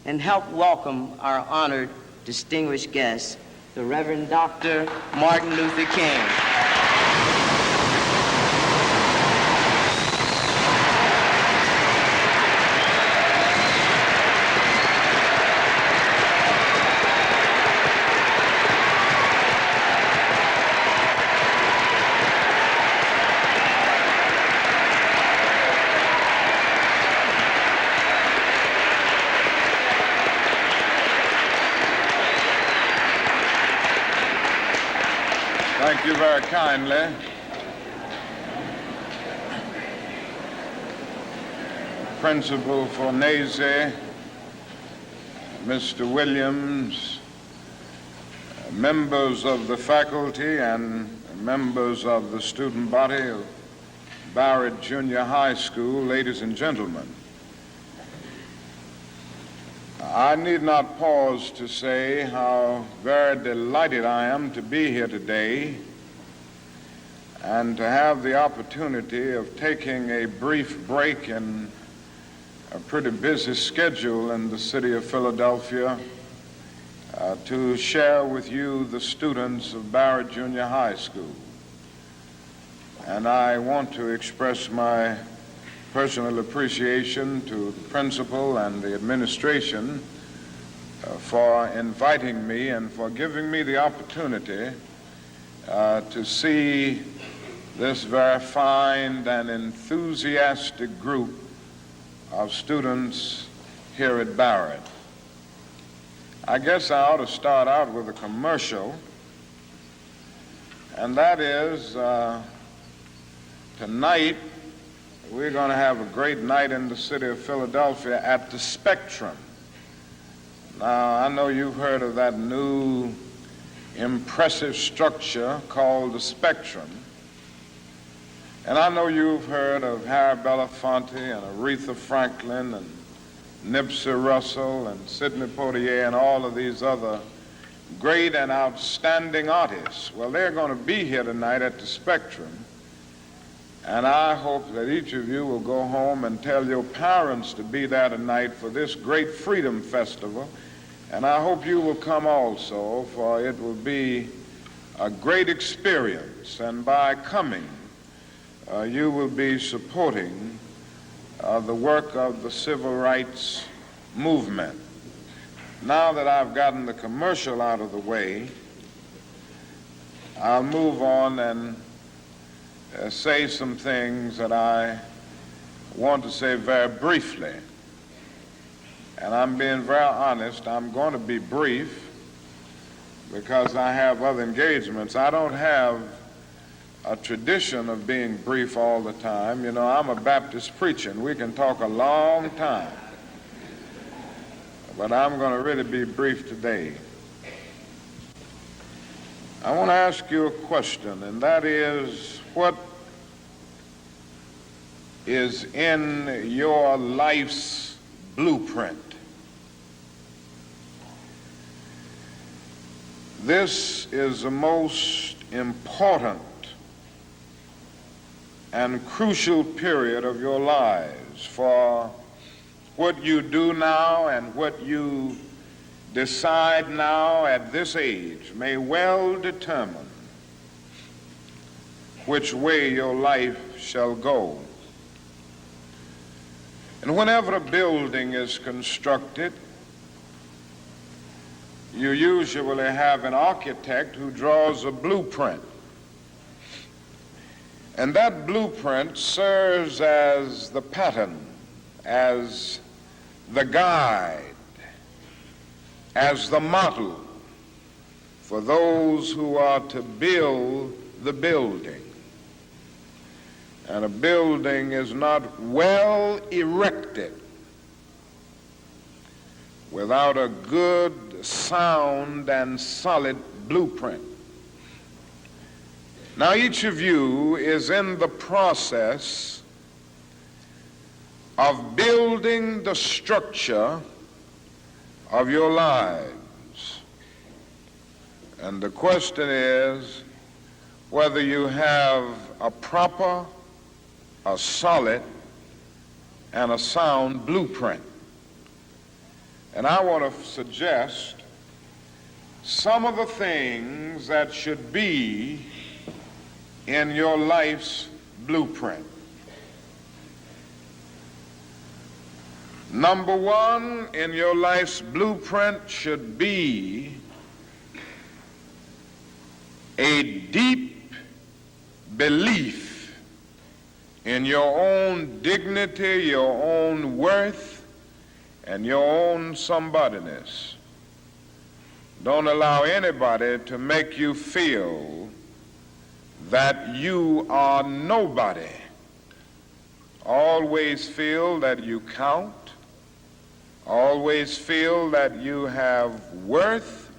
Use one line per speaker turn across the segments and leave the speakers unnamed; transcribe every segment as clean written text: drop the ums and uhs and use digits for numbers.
and help welcome our honored, distinguished guest, the Reverend Dr. Martin Luther King.
Thank you very kindly. Principal Fornese, Mr. Williams, members of the faculty and members of the student body of Barrett Junior High School, ladies and gentlemen. I need not pause to say how very delighted I am to be here today and to have the opportunity of taking a brief break in a pretty busy schedule in the city of Philadelphia to share with you the students of Barrett Junior High School. And I want to express my personal appreciation to the principal and the administration for inviting me and for giving me the opportunity to see this very fine and enthusiastic group of students here at Barrett. I guess I ought to start out with a commercial, and that is tonight we're going to have a great night in the city of Philadelphia at the Spectrum. Now, I know you've heard of that new impressive structure called the Spectrum. And I know you've heard of Harry Belafonte and Aretha Franklin and Nipsey Russell and Sidney Poitier and all of these other great and outstanding artists. Well, they're going to be here tonight at the Spectrum. And I hope that each of you will go home and tell your parents to be there tonight for this great Freedom Festival. And I hope you will come also, for it will be a great experience. And by coming, you will be supporting the work of the civil rights movement. Now that I've gotten the commercial out of the way, I'll move on and say some things that I want to say very briefly. And I'm being very honest, I'm going to be brief because I have other engagements. I don't have a tradition of being brief all the time. You know, I'm a Baptist preacher, and we can talk a long time. But I'm going to really be brief today. I want to ask you a question, and that is, what is in your life's blueprint? This is the most important and crucial period of your lives, for what you do now and what you decide now at this age may well determine which way your life shall go. And whenever a building is constructed, you usually have an architect who draws a blueprint. And that blueprint serves as the pattern, as the guide, as the model for those who are to build the building. And a building is not well erected without a good, sound, and solid blueprint. Now, each of you is in the process of building the structure of your lives. And the question is whether you have a proper, a solid, and a sound blueprint. And I want to suggest some of the things that should be in your life's blueprint. Number one in your life's blueprint should be a deep belief in your own dignity, your own worth, and your own somebodyness. Don't allow anybody to make you feel that you are nobody. Always feel that you count. Always feel that you have worth.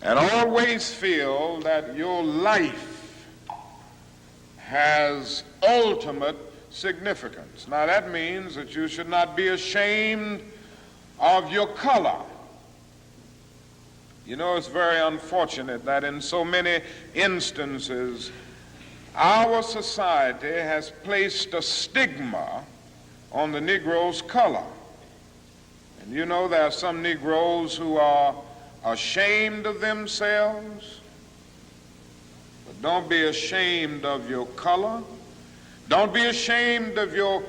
And always feel that your life has ultimate significance. Now that means that you should not be ashamed of your color. You know, it's very unfortunate that in so many instances our society has placed a stigma on the Negro's color. And you know, there are some Negroes who are ashamed of themselves. But don't be ashamed of your color. Don't be ashamed of your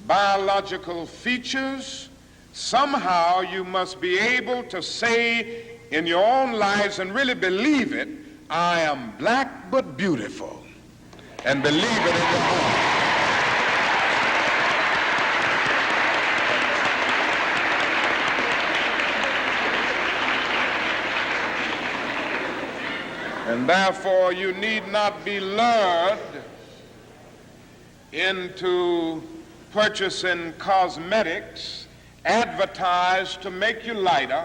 biological features. Somehow you must be able to say in your own lives and really believe it, I am black but beautiful. And believe it in your heart. And therefore, you need not be lured into purchasing cosmetics advertised to make you lighter.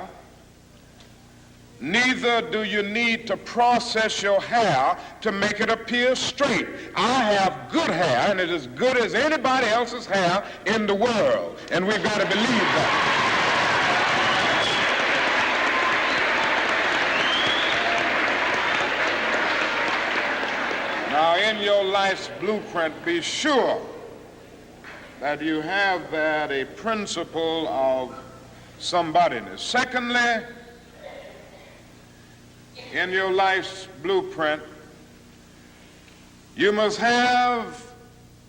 Neither do you need to process your hair to make it appear straight. I have good hair, and it is as good as anybody else's hair in the world. And we've got to believe that. Now, in your life's blueprint, be sure that you have that a principle of somebodyness. Secondly, in your life's blueprint, you must have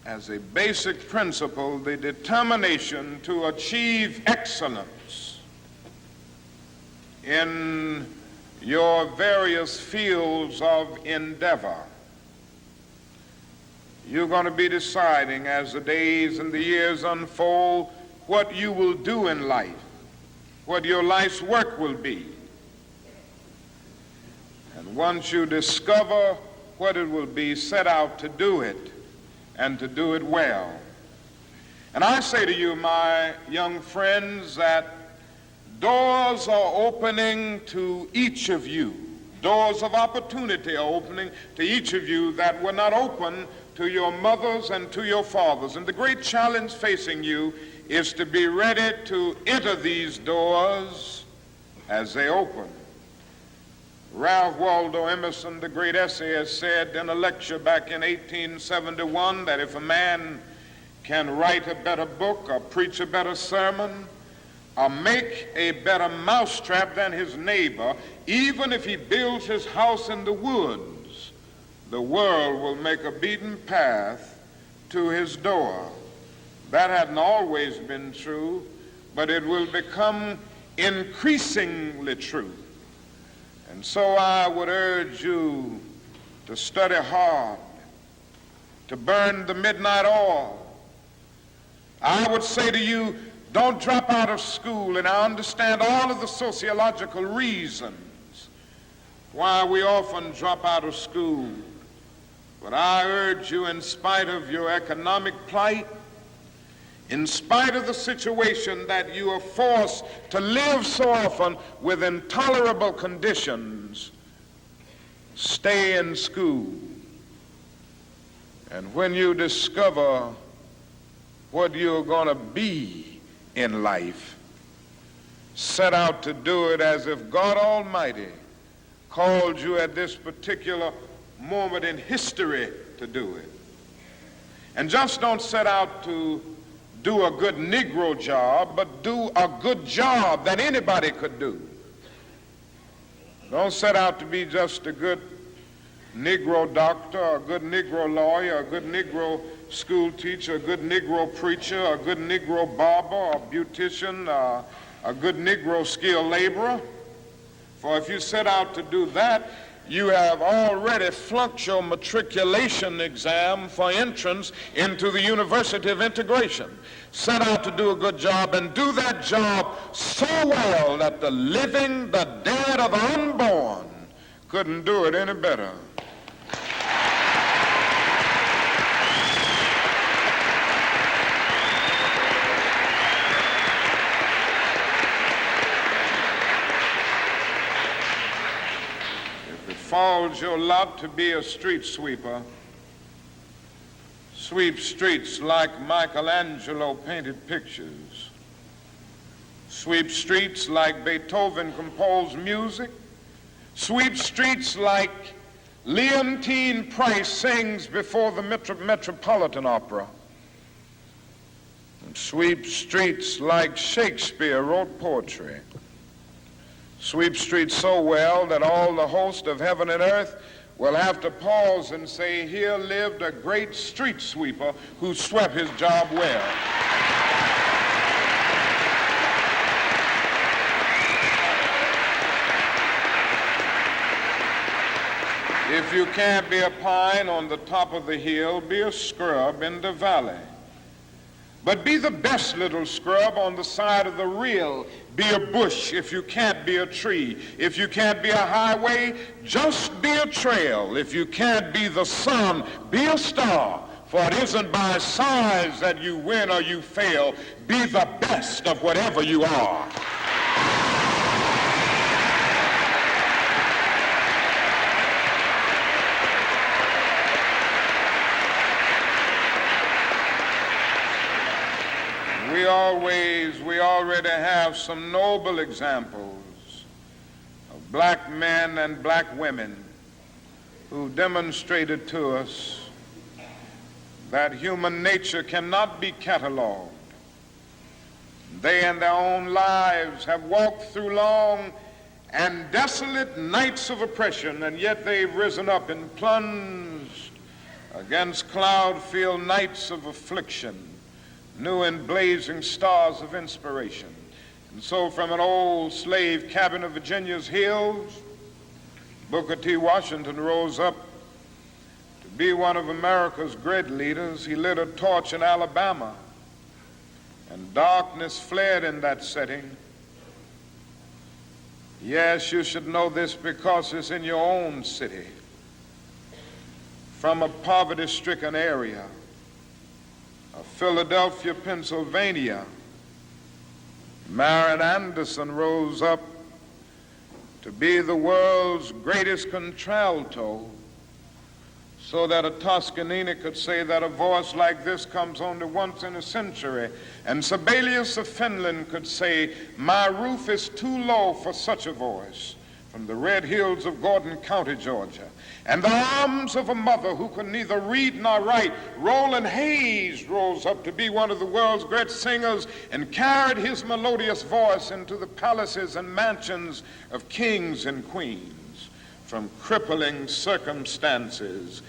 as a basic principle the determination to achieve excellence in your various fields of endeavor. You're going to be deciding as the days and the years unfold what you will do in life, what your life's work will be. And once you discover what it will be, set out to do it and to do it well. And I say to you, my young friends, that doors are opening to each of you. Doors of opportunity are opening to each of you that were not open to your mothers and to your fathers. And the great challenge facing you is to be ready to enter these doors as they open. Ralph Waldo Emerson, the great essayist, said in a lecture back in 1871 that if a man can write a better book or preach a better sermon or make a better mousetrap than his neighbor, even if he builds his house in the woods, the world will make a beaten path to his door. That hadn't always been true, but it will become increasingly true. And so I would urge you to study hard, to burn the midnight oil. I would say to you, don't drop out of school, and I understand all of the sociological reasons why we often drop out of school. But I urge you, in spite of your economic plight, in spite of the situation that you are forced to live so often with intolerable conditions, stay in school. And when you discover what you're going to be in life, set out to do it as if God Almighty called you at this particular moment in history to do it. And just don't set out to do a good Negro job, but do a good job that anybody could do. Don't set out to be just a good Negro doctor, a good Negro lawyer, a good Negro school teacher, a good Negro preacher, a good Negro barber, a beautician, a good Negro skilled laborer. For if you set out to do that, you have already flunked your matriculation exam for entrance into the University of Integration. Set out to do a good job and do that job so well that the living, the dead, or the unborn couldn't do it any better. Falls your lot to be a street sweeper. Sweep streets like Michelangelo painted pictures. Sweep streets like Beethoven composed music. Sweep streets like Leontine Price sings before the Metropolitan Opera. And sweep streets like Shakespeare wrote poetry. Sweep streets so well that all the host of heaven and earth will have to pause and say, here lived a great street sweeper who swept his job well. If you can't be a pine on the top of the hill, be a scrub in the valley. But be the best little scrub on the side of the rill. Be a bush if you can't be a tree. If you can't be a highway, just be a trail. If you can't be the sun, be a star. For it isn't by size that you win or you fail. Be the best of whatever you are. We already have some noble examples of black men and black women who demonstrated to us that human nature cannot be cataloged. They in their own lives have walked through long and desolate nights of oppression, and yet they've risen up and plunged against cloud-filled nights of affliction, new and blazing stars of inspiration. And so from an old slave cabin of Virginia's hills, Booker T. Washington rose up to be one of America's great leaders. He lit a torch in Alabama, and darkness fled in that setting. Yes, you should know this because it's in your own city. From a poverty-stricken area of Philadelphia, Pennsylvania, Marian Anderson rose up to be the world's greatest contralto, so that a Toscanini could say that a voice like this comes only once in a century. And Sibelius of Finland could say, my roof is too low for such a voice, from the red hills of Gordon County, Georgia. And the arms of a mother who could neither read nor write, Roland Hayes rose up to be one of the world's great singers and carried his melodious voice into the palaces and mansions of kings and queens. From crippling circumstances,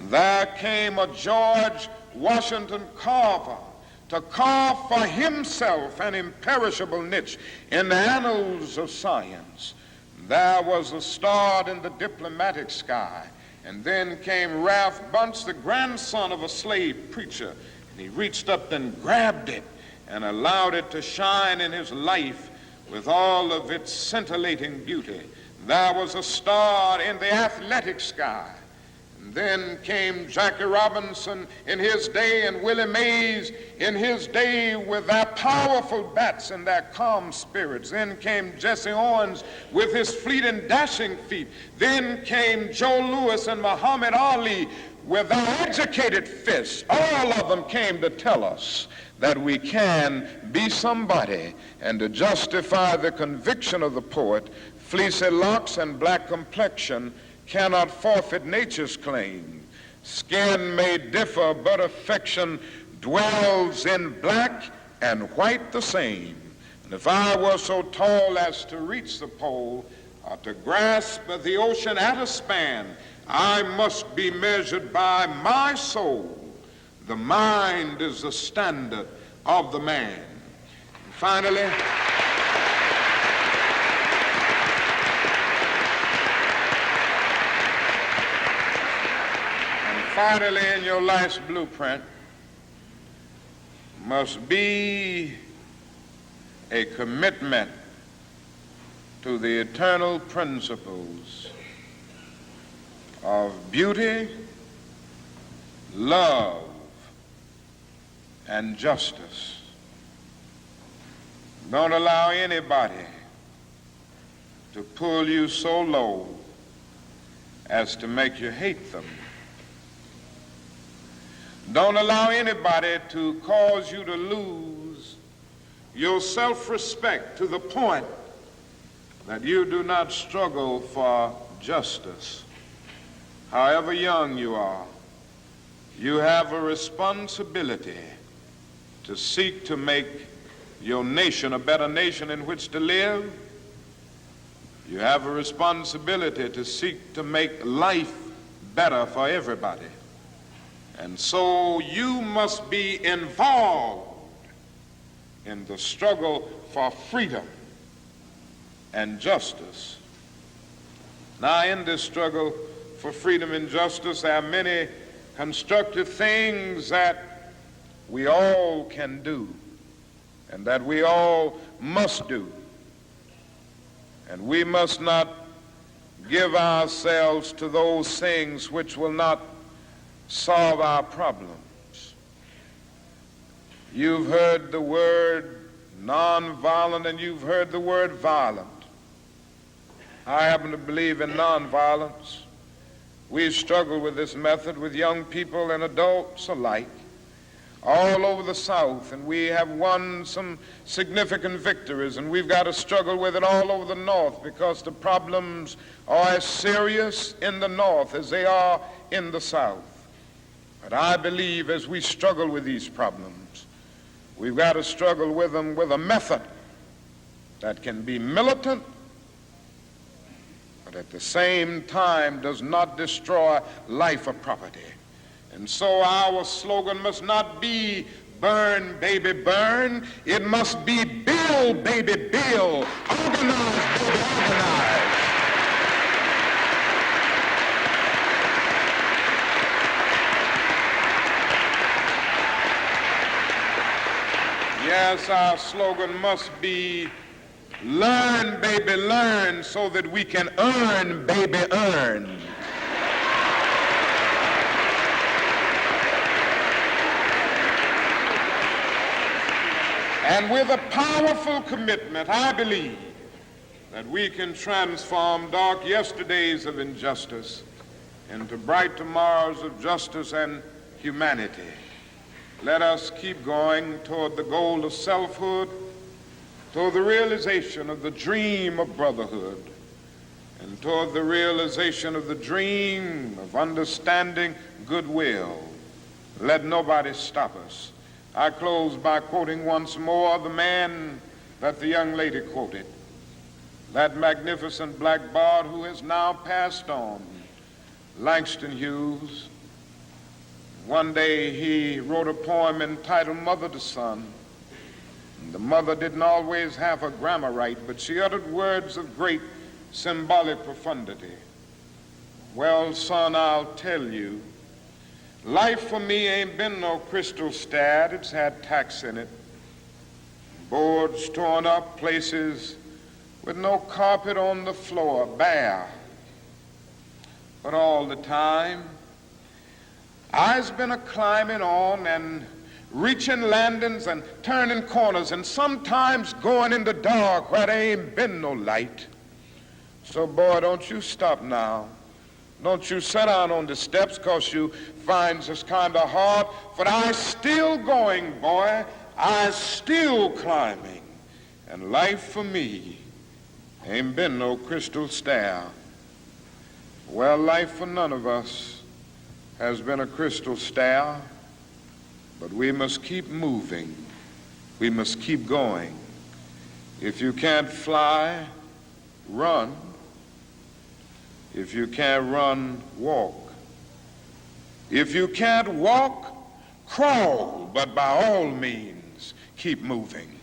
there came a George Washington Carver to carve for himself an imperishable niche in the annals of science. There was a star in the diplomatic sky. And then came Ralph Bunce, the grandson of a slave preacher. And he reached up and grabbed it and allowed it to shine in his life with all of its scintillating beauty. There was a star in the athletic sky. And then came Jackie Robinson in his day and Willie Mays in his day with their powerful bats and their calm spirits. Then came Jesse Owens with his fleet and dashing feet. Then came Joe Louis and Muhammad Ali with their educated fists. All of them came to tell us that we can be somebody, and to justify the conviction of the poet, fleecy locks and black complexion cannot forfeit nature's claim. Skin may differ, but affection dwells in black and white the same. And if I were so tall as to reach the pole, or to grasp the ocean at a span, I must be measured by my soul. The mind is the standard of the man. And finally, in your life's blueprint must be a commitment to the eternal principles of beauty, love, and justice. Don't allow anybody to pull you so low as to make you hate them. Don't allow anybody to cause you to lose your self-respect to the point that you do not struggle for justice. However young you are, you have a responsibility to seek to make your nation a better nation in which to live. You have a responsibility to seek to make life better for everybody. And so you must be involved in the struggle for freedom and justice. Now, in this struggle for freedom and justice, there are many constructive things that we all can do and that we all must do. And we must not give ourselves to those things which will not solve our problems. You've heard the word nonviolent and you've heard the word violent. I happen to believe in nonviolence. We've struggled with this method with young people and adults alike all over the South, and we have won some significant victories, and we've got to struggle with it all over the North because the problems are as serious in the North as they are in the South. But I believe as we struggle with these problems, we've got to struggle with them with a method that can be militant, but at the same time does not destroy life or property. And so our slogan must not be burn, baby, burn. It must be build, baby, build. Organize, baby, organize. Yes, our slogan must be learn, baby, learn, so that we can earn, baby, earn. And with a powerful commitment, I believe that we can transform dark yesterdays of injustice into bright tomorrows of justice and humanity. Let us keep going toward the goal of selfhood, toward the realization of the dream of brotherhood, and toward the realization of the dream of understanding goodwill. Let nobody stop us. I close by quoting once more the man that the young lady quoted, that magnificent black bard who has now passed on, Langston Hughes. One day he wrote a poem entitled Mother to Son. The mother didn't always have her grammar right, but she uttered words of great symbolic profundity. Well, son, I'll tell you, life for me ain't been no crystal stad. It's had tacks in it, boards torn up, places with no carpet on the floor, bare. But all the time, I's been a-climbing on and reaching landings and turning corners and sometimes going in the dark where there ain't been no light. So, boy, don't you stop now. Don't you sit down on the steps 'cause you find this kind of hard. But I's still going, boy. I's still climbing. And life for me ain't been no crystal stair. Well, life for none of us has been a crystal stair. But we must keep moving. We must keep going. If you can't fly, run. If you can't run, walk. If you can't walk, crawl. But by all means, keep moving.